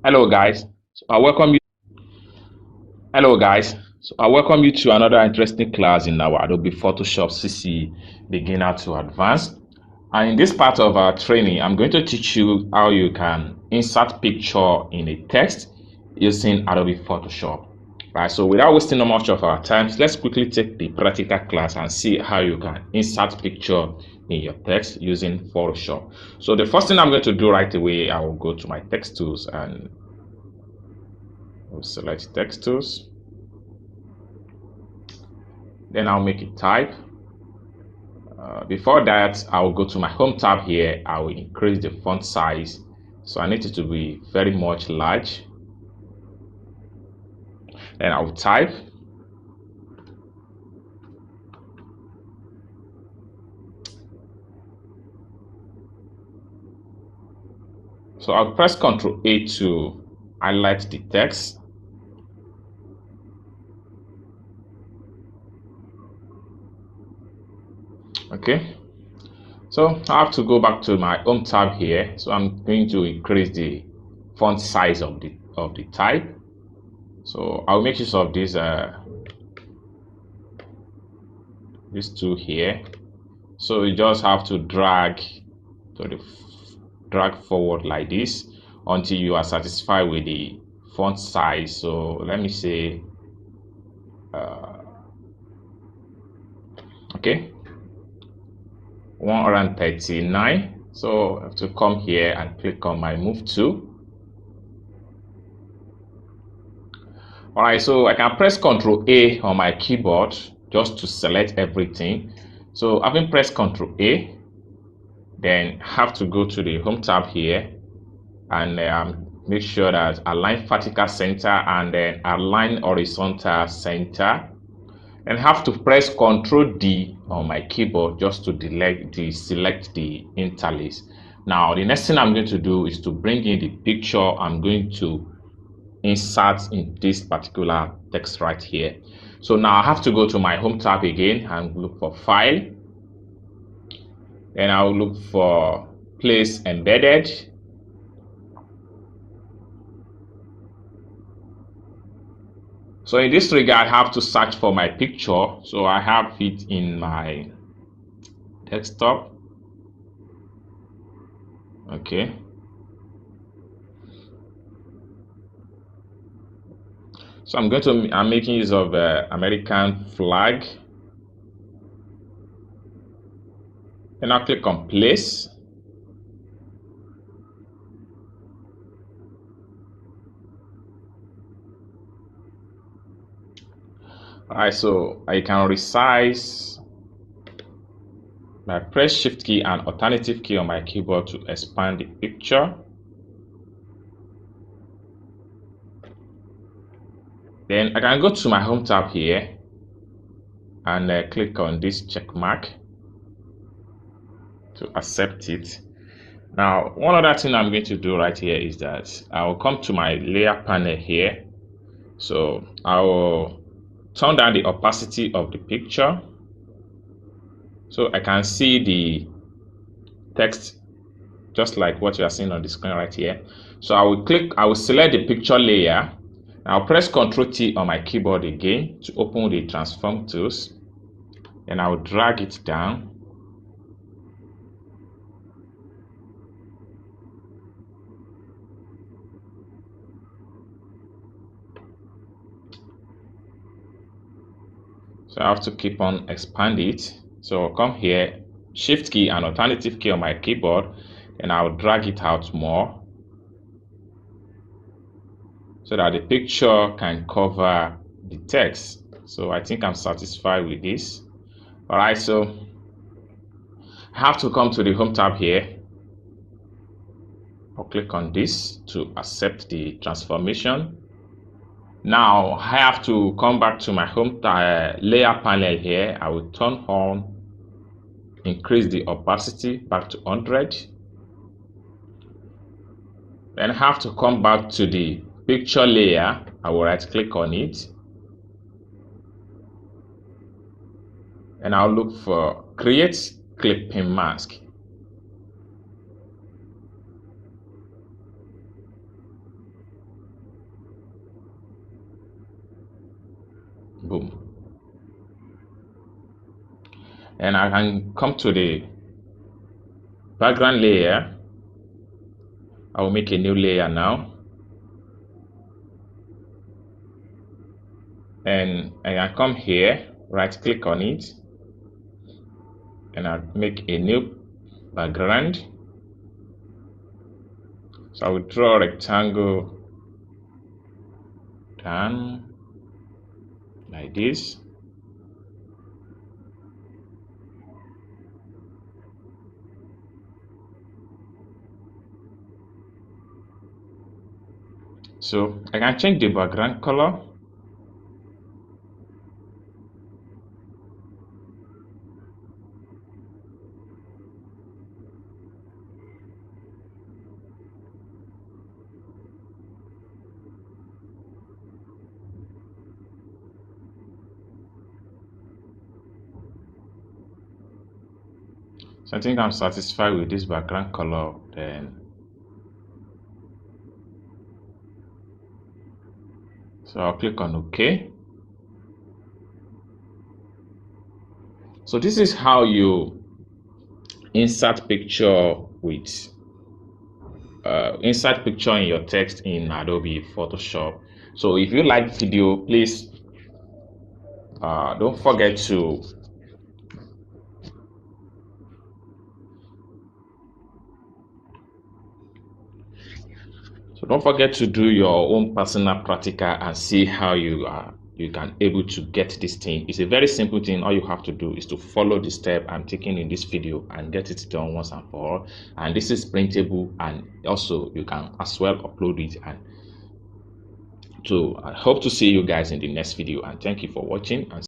Hello guys. So I welcome you. Hello guys. So I welcome you to another interesting class in our Adobe Photoshop CC Beginner to Advanced. And in this part of our training, I'm going to teach you how you can insert picture in a text using Adobe Photoshop. Right. So without wasting much of our time, let's quickly take the practical class and see how you can insert picture in your text using Photoshop. So the first thing I'm going to do right away, I will go to my text tools and we'll select text tools. Then I'll make a type. Before that, I'll go to my home tab here. I will increase the font size. So I need it to be very much large. Then I'll type. So I'll press Ctrl A to highlight the text. Okay. So I have to go back to my home tab here. So I'm going to increase the font size of the type. So I'll make use of this tool here. So you just have to drag forward like this until you are satisfied with the font size. So let me say okay, 139. So I have to come here and click on my move tool. All right, so I can press Ctrl A on my keyboard just to select everything. So having pressed Ctrl A, then have to go to the home tab here and make sure that align vertical center and then align horizontal center, and have to press Ctrl D on my keyboard just to select the interlace. Now the next thing I'm going to do is to bring in the picture I'm going to insert in this particular text right here. So now I have to go to my home tab again and look for file. Then I'll look for place embedded. So in this regard, I have to search for my picture. So I have it in my desktop. Okay. So I'm making use of American flag. Then I'll click on place. Alright, so I can resize by press shift key and alternative key on my keyboard to expand the picture. Then I can go to my home tab here and click on this check mark to accept it. Now, one other thing I'm going to do right here is that I will come to my layer panel here. So I will turn down the opacity of the picture so I can see the text just like what you are seeing on the screen right here. So I will select the picture layer. I'll press Ctrl T on my keyboard again to open the transform tools, and I will drag it down. So I have to keep on expand it. So I'll come here, shift key and alternative key on my keyboard, and I'll drag it out more so that the picture can cover the text. So I think I'm satisfied with this. All right, so I have to come to the home tab here. I'll click on this to accept the transformation. Now I have to come back to my home layer panel here. I will turn on, increase the opacity back to 100. Then I have to come back to the picture layer. I will right click on it and I'll look for create clipping mask. and I can come to the background layer. I will make a new layer now, and I can come here, right click on it, and I'll make a new background. So I will draw a rectangle down like this. So I can change the background color. So I think I'm satisfied with this background color. Then so I'll click on OK. So this is how you insert picture with insert picture in your text in Adobe Photoshop. So if you like the video, please don't forget to do your own personal practical and see how you can able to get this thing. It's a very simple thing. All you have to do is to follow the step I'm taking in this video and get it done once and for all. And this is printable, and also you can as well upload it. And so I hope to see you guys in the next video, and thank you for watching. And